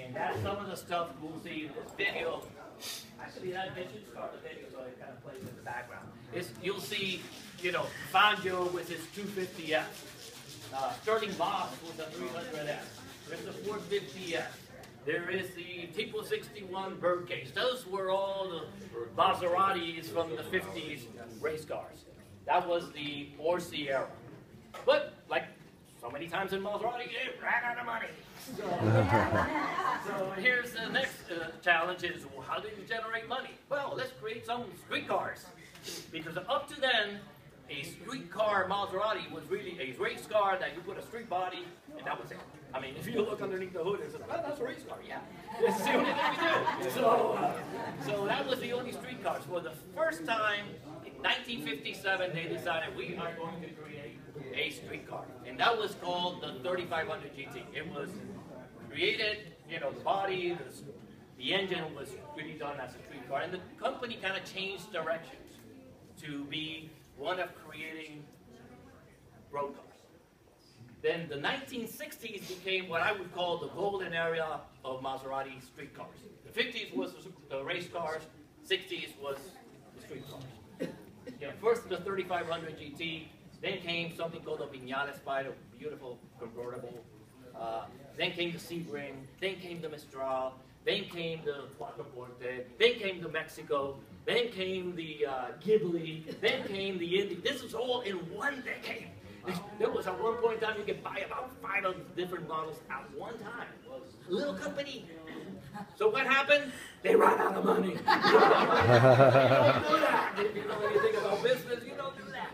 And that's some of the stuff we'll see in this video. Actually, I should start the video so it kind of plays in the background. You'll see, Fangio with his 250F. Sterling Moss with the 300F. There's the 450F. There is the Tipo 61 Birdcage. Those were all the Maseratis from the 50s race cars. That was the Orsi era. But, like so many times in Maserati, it ran out of money. So here's the next challenge is, well, how do you generate money? Well, let's create some street cars. Because up to then, a streetcar Maserati was really a race car that you put a street body, and that was it. I mean, if you look underneath the hood and say, well, that's a race car, yeah. That's the only thing we do. So that was the only street cars. For the first time, in 1957, they decided we are going to create a street car. And that was called the 3500 GT. It was created, the body, the engine was really done as a street car. And the company kind of changed directions to be one of creating road cars. Then the 1960s became what I would call the golden era of Maserati street cars. The 50s was the race cars, 60s was the street cars. First the 3500 GT, then came something called the Vignale Spider, beautiful convertible. Then came the Sebring, then came the Mistral, then came the Quattroporte, then came the Mexico, then came the Ghibli, then came the Indy. This was all in one decade. There was at one point in time you could buy about 5 different models at one time. A little company. So what happened? They ran out of money. You don't do that. If you know anything about business, you don't do that.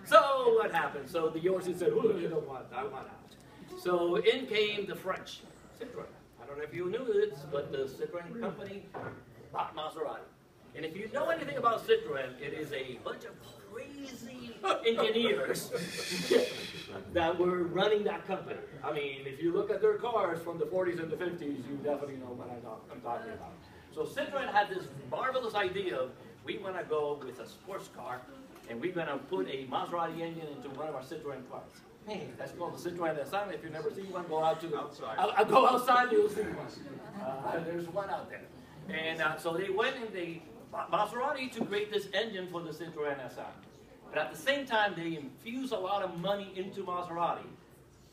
So what happened? So the Yorsi said, oh, you know what, I want out. So in came the French, Citroën. I don't know if you knew this, but the Citroën company bought Maserati. And if you know anything about Citroën, it is a bunch of crazy engineers that were running that company. I mean, if you look at their cars from the 40s and the 50s, you definitely know what I'm talking about. So Citroën had this marvelous idea of, we want to go with a sports car, and we're going to put a Maserati engine into one of our Citroën cars. Hey, that's called the Citroën SN. If you never see one, go out to the outside. I'll go outside, you'll see one. There's one out there. And so they went and they bought Maserati to create this engine for the Citroën SN. But at the same time, they infused a lot of money into Maserati.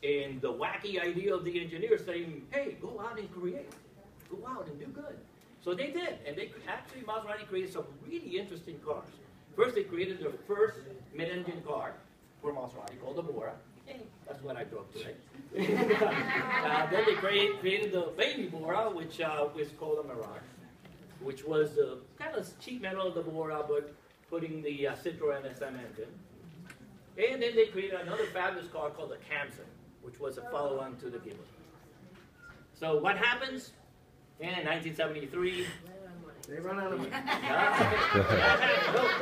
And the wacky idea of the engineers saying, hey, go out and create. Go out and do good. So they did. And they actually, Maserati created some really interesting cars. First, they created their first mid-engine car for Maserati called the Bora. That's what I drove today. Then they created the baby Bora, which was called a Mirage, which was the kind of cheap metal of the Bora, but putting the Citroën SM engine. And then they created another fabulous car called the Kamsen, which was a follow-on to the Ghibli. So what happens? In 1973, they run out of money.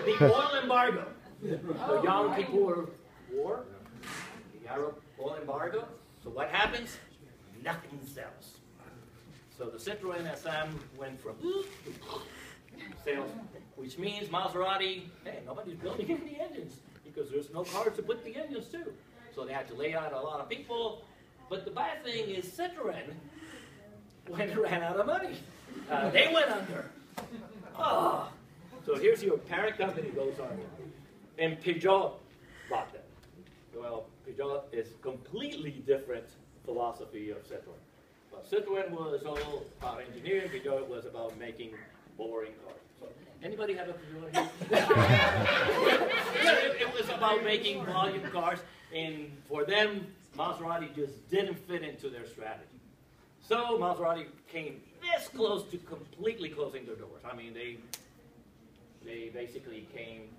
The oil embargo, the Yom Kippur War, the Arab oil embargo. So what happens? Nothing sells. So the Citroën SM went from sales, which means Maserati, hey, nobody's building any engines because there's no cars to put the engines to. So they had to lay out a lot of people. But the bad thing is Citroën, when it ran out of money, they went under. Oh. So here's your parent company goes under. And Peugeot bought them. Well, Peugeot is completely different philosophy of Citroën. But Citroën was all about engineering, Peugeot was about making boring cars. So, anybody have a Peugeot here? It was about making volume cars, and for them, Maserati just didn't fit into their strategy. So Maserati came this close to completely closing their doors. I mean, they basically came.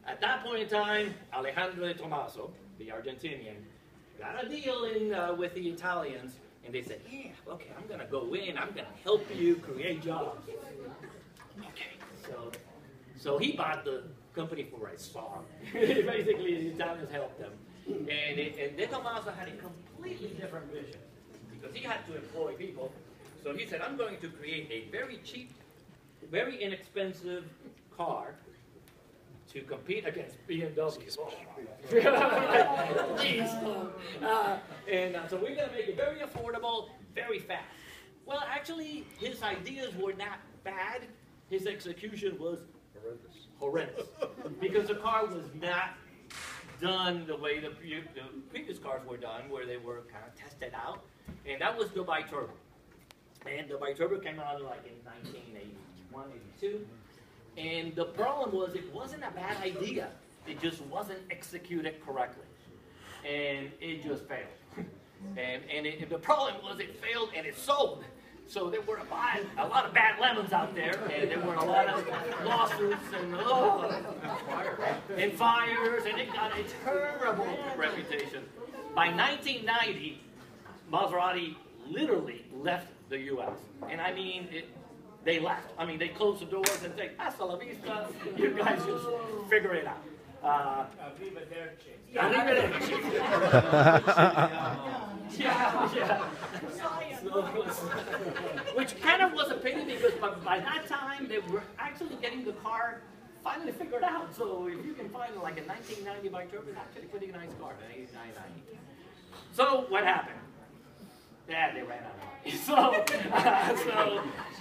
At that point in time, Alejandro de Tomaso, the Argentinian, got a deal with the Italians, and they said, yeah, okay, I'm going to go in, I'm going to help you create jobs. Okay, so he bought the company for a song. Basically, the Italians helped them. And De Tomaso had a completely different vision, because he had to employ people. So he said, I'm going to create a very cheap, very inexpensive car to compete against BMW. Please. So we're going to make it very affordable, very fast. Well, actually, his ideas were not bad. His execution was horrendous. Because the car was not done the way the previous cars were done, where they were kind of tested out. And that was the biturbo. And the biturbo came out like in 1981, 82. And the problem was it wasn't a bad idea. It just wasn't executed correctly. And it just failed. And the problem was it failed and it sold. So there were a lot of bad lemons out there, and there were a lot of lawsuits and fires, and it got a terrible reputation. By 1990, Maserati literally left the U.S. And I mean, they left. I mean, they closed the doors and said, hasta la vista, you guys just figure it out. Arrivederci. Yeah. Which kind of was a pity because by that time they were actually getting the car finally figured out. So if you can find like a 1990 biturbo, it's actually a pretty nice car, an 8990. So what happened? Yeah, they ran out of money. So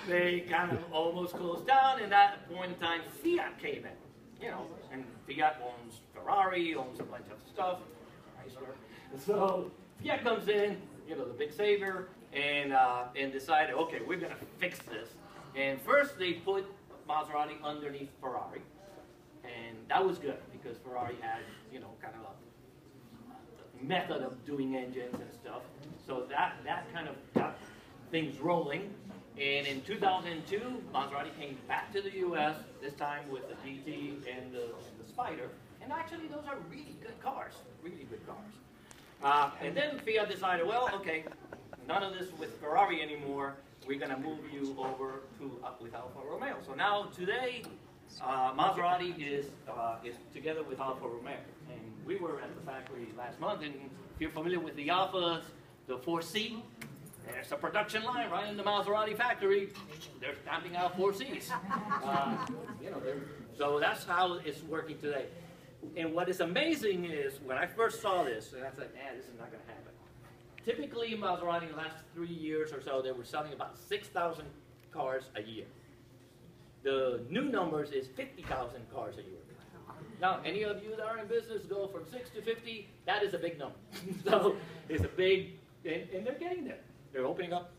they kind of almost closed down, and at that point in time, Fiat came in. You know, and Fiat owns Ferrari, owns a bunch of stuff, Chrysler. So Fiat comes in, you know, the big savior, and decided, okay, we're going to fix this. And first they put Maserati underneath Ferrari, and that was good because Ferrari had, you know, kind of a method of doing engines and stuff. So that kind of got things rolling. And in 2002, Maserati came back to the U.S., this time with the GT and the Spider. And actually, those are really good cars, really good cars. And then Fiat decided, well, okay, none of this with Ferrari anymore. We're going to move you over to with Alfa Romeo. So now, today, Maserati is together with Alfa Romeo. And we were at the factory last month, and if you're familiar with the Alfas, the 4C, there's a production line right in the Maserati factory. They're stamping out 4Cs. You know, so that's how it's working today. And what is amazing is, when I first saw this, and I said, man, this is not going to happen. Typically, Maserati, in the last 3 years or so, they were selling about 6,000 cars a year. The new numbers is 50,000 cars a year. Now, any of you that are in business go from 6 to 50, that is a big number. So it's a big, and they're getting there. They're opening up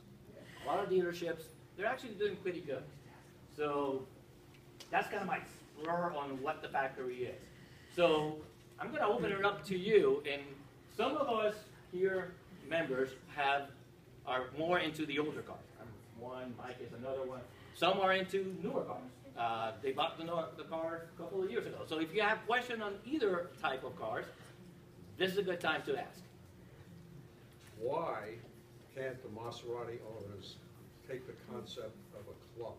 a lot of dealerships. They're actually doing pretty good. So that's kind of my slur on what the factory is. So I'm going to open it up to you. And some of us here, members, are more into the older cars. I'm one, Mike is another one. Some are into newer cars. They bought the car a couple of years ago. So if you have questions on either type of cars, this is a good time to ask. Why can't the Maserati owners take the concept of a club?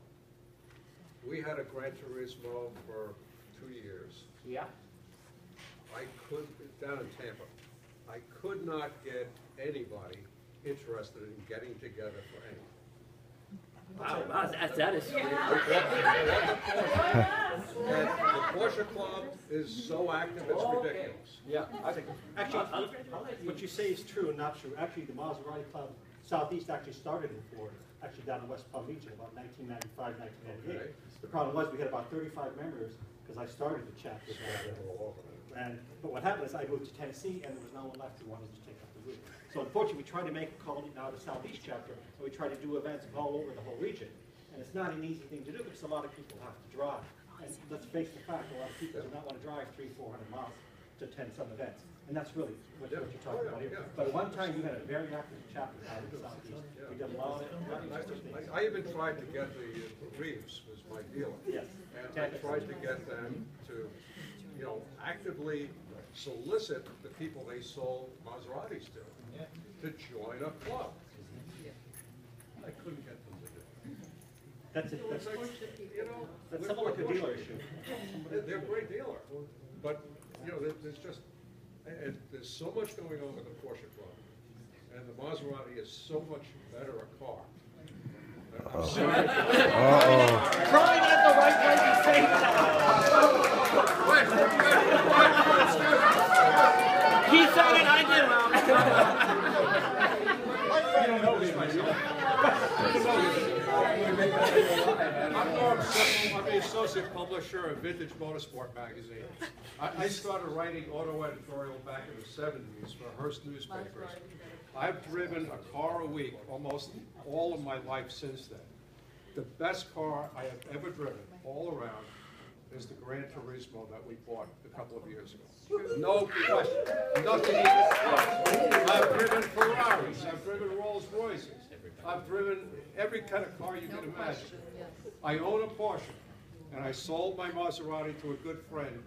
We had a Gran Turismo for 2 years. Yeah. Down in Tampa, I could not get anybody interested in getting together for anything. Wow, that is. And the Porsche Club is so active, it's ridiculous. Yeah, I think, actually, what you say is true and not true. Actually, the Maserati Club Southeast actually started in Florida, actually down in West Palm Beach in about 1995, 1998. Okay. The problem was we had about 35 members because I started the chapter. But what happened is I moved to Tennessee and there was no one left who wanted to take up the route. So unfortunately, we tried to make it called now the Southeast chapter, and we try to do events all over the whole region. And it's not an easy thing to do because a lot of people have to drive. And let's face the fact, a lot of people do not want to drive 300-400 miles to attend some events. And that's really what you're talking about here. But at one time, you had a very active chapter out in the Southeast. We did a lot of interesting things. I even tried to get the Reeves, was my dealer. Yes. And I tried to get them to, you know, actively solicit the people they sold Maseratis to join a club. I couldn't get them to do it. That's it. That's, you know, that's somewhat like a dealer issue. They're a great dealer, but you know, there's just and there's so much going on with the Porsche Club, and the Maserati is so much better a car. I'm sorry. Trying at the right way to say that. He said it, I did. You don't know this myself. I'm the associate publisher of Vintage Motorsport magazine. I started writing auto editorial back in the 70s for Hearst newspapers. I've driven a car a week almost all of my life since then. The best car I have ever driven all around is the Gran Turismo that we bought a couple of years ago. No question. Nothing even close. I've driven Ferraris. I've driven Rolls Royces. I've driven every kind of car you can imagine. I own a Porsche, and I sold my Maserati to a good friend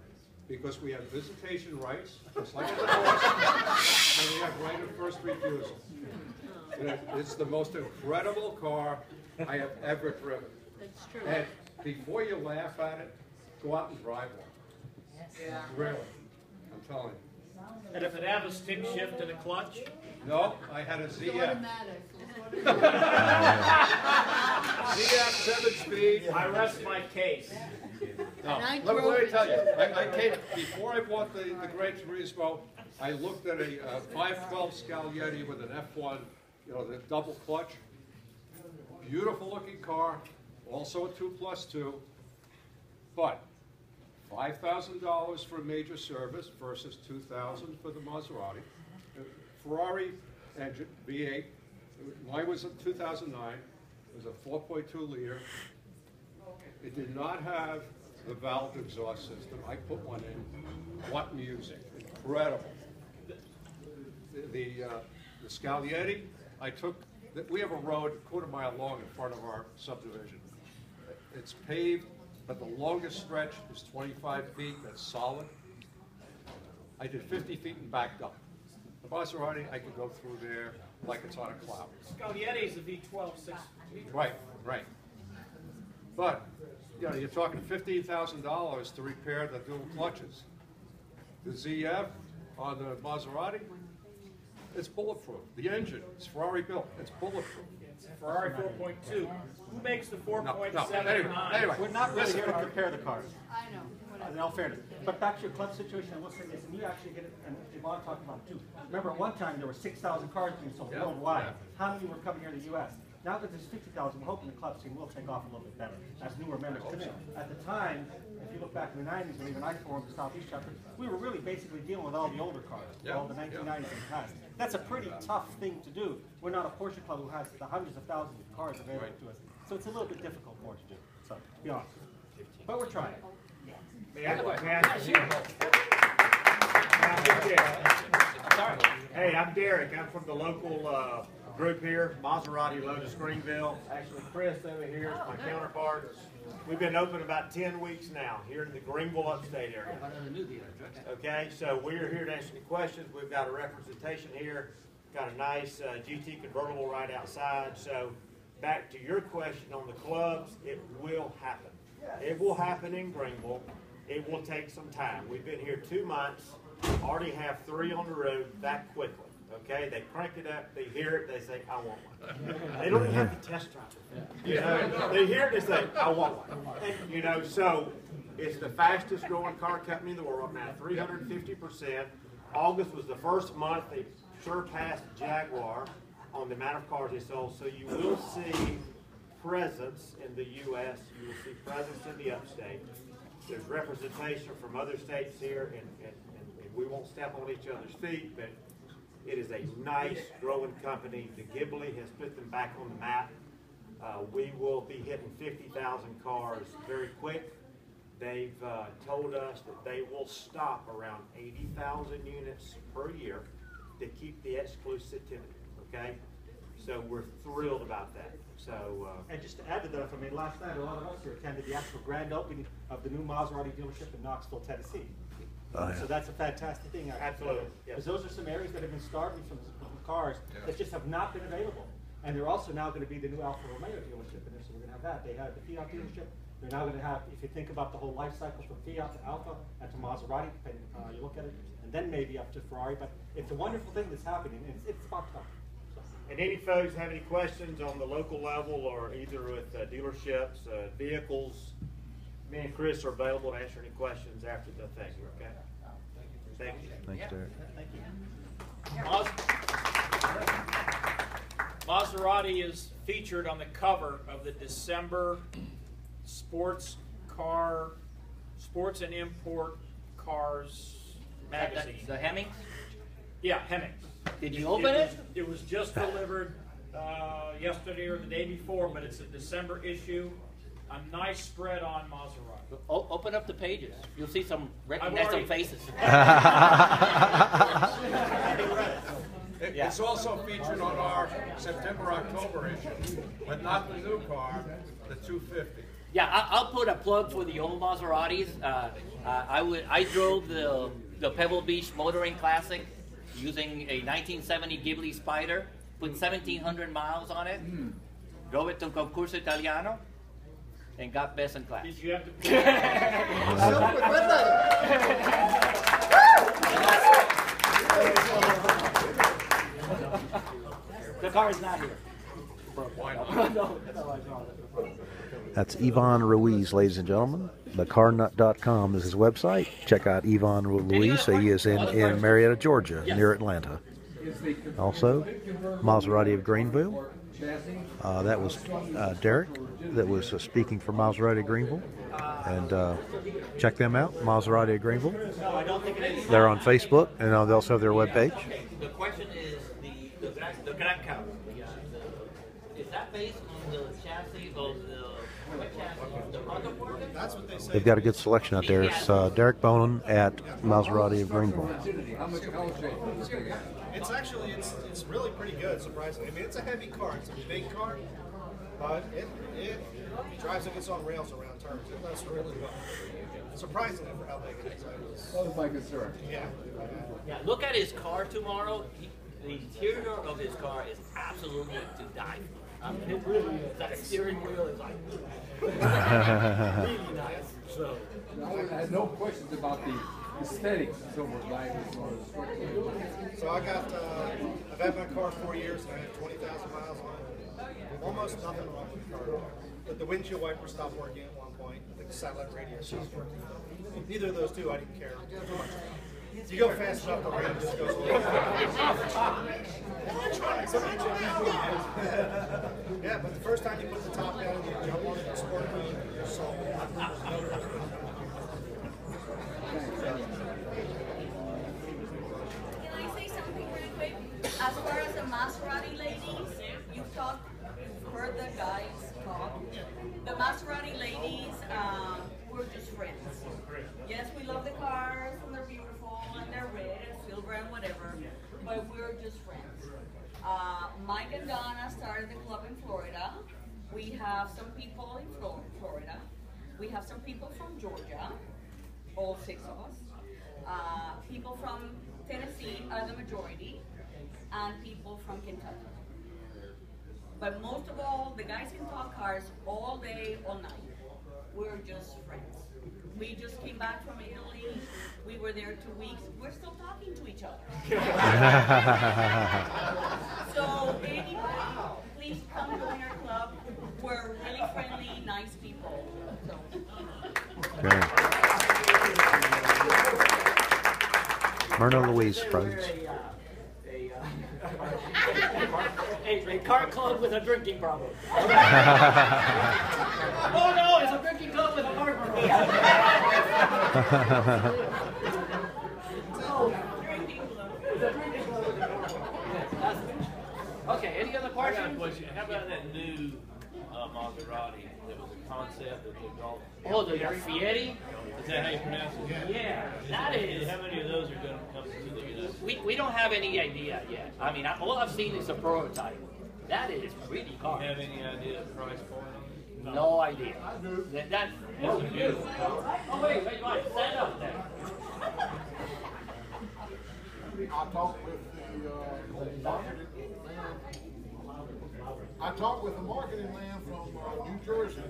because we have visitation rights, just like a divorce, and we have right of first refusal. And it's the most incredible car I have ever driven. That's true. And before you laugh at it, go out and drive one. Yeah. Really, I'm telling you. And if it had a stick shift and a clutch? No, I had a ZF. Automatic. ZF 7-speed. I rest my case. No, And I let drove me it tell you, too. I came, before I bought the Gran Turismo, I looked at a 512 Scaglietti with an F1, you know, the double clutch. Beautiful looking car, also a 2+2, but $5,000 for a major service versus $2,000 for the Maserati. Ferrari engine, V8, mine was a 2009, it was a 4.2 liter. It did not have the valved exhaust system. I put one in. What music, incredible. The Scaglietti, I took, we have a road a quarter-mile long in front of our subdivision. It's paved, but the longest stretch is 25 feet, that's solid. I did 50 feet and backed up. The Maserati, I could go through there like it's on a cloud. Scaglietti is a V12 6. Right, right. But, you know, you're talking $15,000 to repair the dual clutches. The ZF on the Maserati, it's bulletproof. The engine, it's Ferrari built, it's bulletproof. Ferrari 4.2. Who makes the 4.79? Anyway, We're not really here to compare the cars. I know. In all fairness. But back to your club situation, I will say this, and you actually get it, and Yvonne talked about it too. Remember, at one time there were 6,000 cars being sold worldwide. How many were coming here to the U.S.? Now that there's 50,000, we're hoping the club scene will take off a little bit better as newer members come in. At the time, if you look back in the 90s, when even I formed the Southeast chapter, we were really basically dealing with all the older cars, all the 1990s and past. That's a pretty tough thing to do. We're not a Porsche club who has the hundreds of thousands of cars available to us. So it's a little bit difficult for us to do, so to be honest. But we're trying. Hey, I'm Derek. I'm from the local group here, Maserati Lotus Greenville. Actually, Chris over here is my counterpart. We've been open about 10 weeks now here in the Greenville upstate area. Okay, so we're here to answer any questions. We've got a representation here. Got a nice GT convertible right outside. So back to your question on the clubs, it will happen. It will happen in Greenville. It will take some time. We've been here 2 months, already have 3 on the road that quickly. Okay, they crank it up, they hear it, they say, I want one. They don't even have to test drive it. You know, they hear it, they say, I want one. And, you know, so it's the fastest growing car company in the world now, 350%. August was the first month they surpassed Jaguar on the amount of cars they sold. So you will see presence in the U.S., you will see presence in the upstate. There's representation from other states here, and we won't step on each other's feet, but it is a nice growing company. The Ghibli has put them back on the map. We will be hitting 50,000 cars very quick. They've told us that they will stop around 80,000 units per year to keep the exclusivity, okay? So we're thrilled about that. So, and just to add to that, I mean, last night a lot of us here attended the actual grand opening of the new Maserati dealership in Knoxville, Tennessee. Oh, yeah. So that's a fantastic thing. Absolutely. Because those are some areas that have been starving from cars that just have not been available. And they're also now going to be the new Alfa Romeo dealership in there, so we're going to have that. They had the Fiat dealership. They're now going to have, if you think about the whole life cycle from Fiat to Alfa and to Maserati, depending on how you look at it, and then maybe up to Ferrari. But it's a wonderful thing that's happening, and it's about time. and any folks have any questions on the local level or either with dealerships, vehicles, Me and Chris are available to answer any questions after the thing, okay? Thank you. Thanks, Derek. Thank you. Maserati is featured on the cover of the December Sports and Import Cars magazine. The Hemmings? Yeah, Hemmings. Did you open it? It was just delivered yesterday or the day before, but it's a December issue. A nice spread on Maserati. Open up the pages. You'll see some recognizable faces. It's also featured on our September-October issue, but not the new car, the 250. Yeah, I'll put a plug for the old Maseratis. I drove the Pebble Beach Motoring Classic using a 1970 Ghibli Spider. Put 1,700 miles on it. Drove it to Concurso Italiano and got best in class. Did you have to The car is not here. That's Ivan Ruiz, ladies and gentlemen. TheCarNut.com is his website. Check out Ivan Ruiz. He is in Marietta, Georgia, near Atlanta. Also, Maserati of Greenville. That was Derek that was speaking for Maserati of Greenville. And check them out, Maserati of Greenville. They're on Facebook, and they also have their webpage. Okay, the question is the Gran Cab. Is that based on the chassis of the Underworld? That's what they say. They've got a good selection out there. It's Derek Bonin at Maserati of Greenville. It's actually, it's really pretty good, surprisingly. I mean, it's a heavy car. It's a big car, but it drives like it's on rails around turns. It does really well. Surprisingly for how big it is. That was my concern. Yeah. Yeah, look at his car tomorrow. The interior of his car is absolutely to die for. I mean, it really is. That steering wheel is like really nice. So I had no questions about the aesthetics of someone buying this car. So I've had my car 4 years and I have 20,000 miles on it. Almost nothing wrong with the car. But the windshield wiper stopped working at one point. The satellite radio stopped working. Neither of those two I didn't care too much. You go fast enough, the radio just goes away. Yeah, but the first time you put the top down and you jump on it in sport mode, you're sold. Can I say something really quick? As far as the Maserati ladies, you've heard the guys talk. The Maserati ladies, we're just friends. Yes, we love the cars and they're beautiful and they're red and silver and whatever, but we're just friends. Mike and Donna started the club in Florida. We have some people in Florida. We have some people from Georgia, all 6 of us. People from Tennessee are the majority, and people from Kentucky. But most of all, the guys can talk cars all day, all night. We're just friends. We just came back from Italy. We were there 2 weeks. We're still talking to each other. So anybody, please come join our club. We're really friendly, nice people. So. Okay. Myrna Louise, friends. A car club with a drinking problem. Oh no, it's a drinking club with a car problem. Okay, any other I got a questions? question. How about that new Maserati that was a concept that they golf? Oh, the Fieri? Is that how you pronounce it? Yeah, that is. How many of those are going to come to the United States? We don't have any idea yet. I mean, all I've seen is a prototype. That is pretty Do you car. have any idea of price point? No idea. That oh, you do. Oh, wait, stand up there. I talked with the marketing man from New Jersey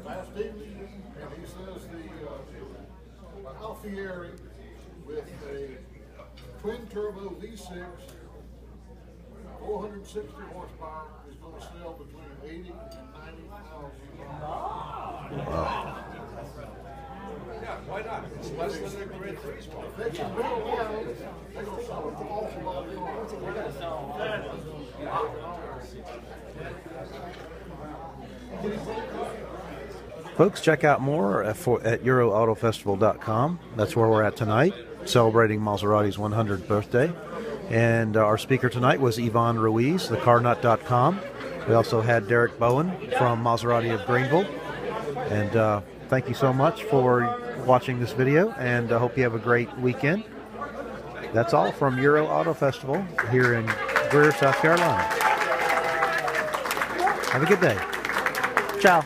last evening, and he says the Alfieri with a twin turbo V6, 460 horsepower is going to sell between 80 and 90,000. not? It's less than the Gran Turismo. They can build one, they're gonna sell an awful lot of cars. We're going to sell a lot of them. Folks, check out more at EuroAutoFestival.com. That's where we're at tonight, celebrating Maserati's 100th birthday. And our speaker tonight was Ivan Ruiz, thecarnut.com. We also had Derek Bowen from Maserati of Greenville. And thank you so much for watching this video, and I hope you have a great weekend. That's all from Euro Auto Festival here in Greer, South Carolina. Have a good day. Ciao.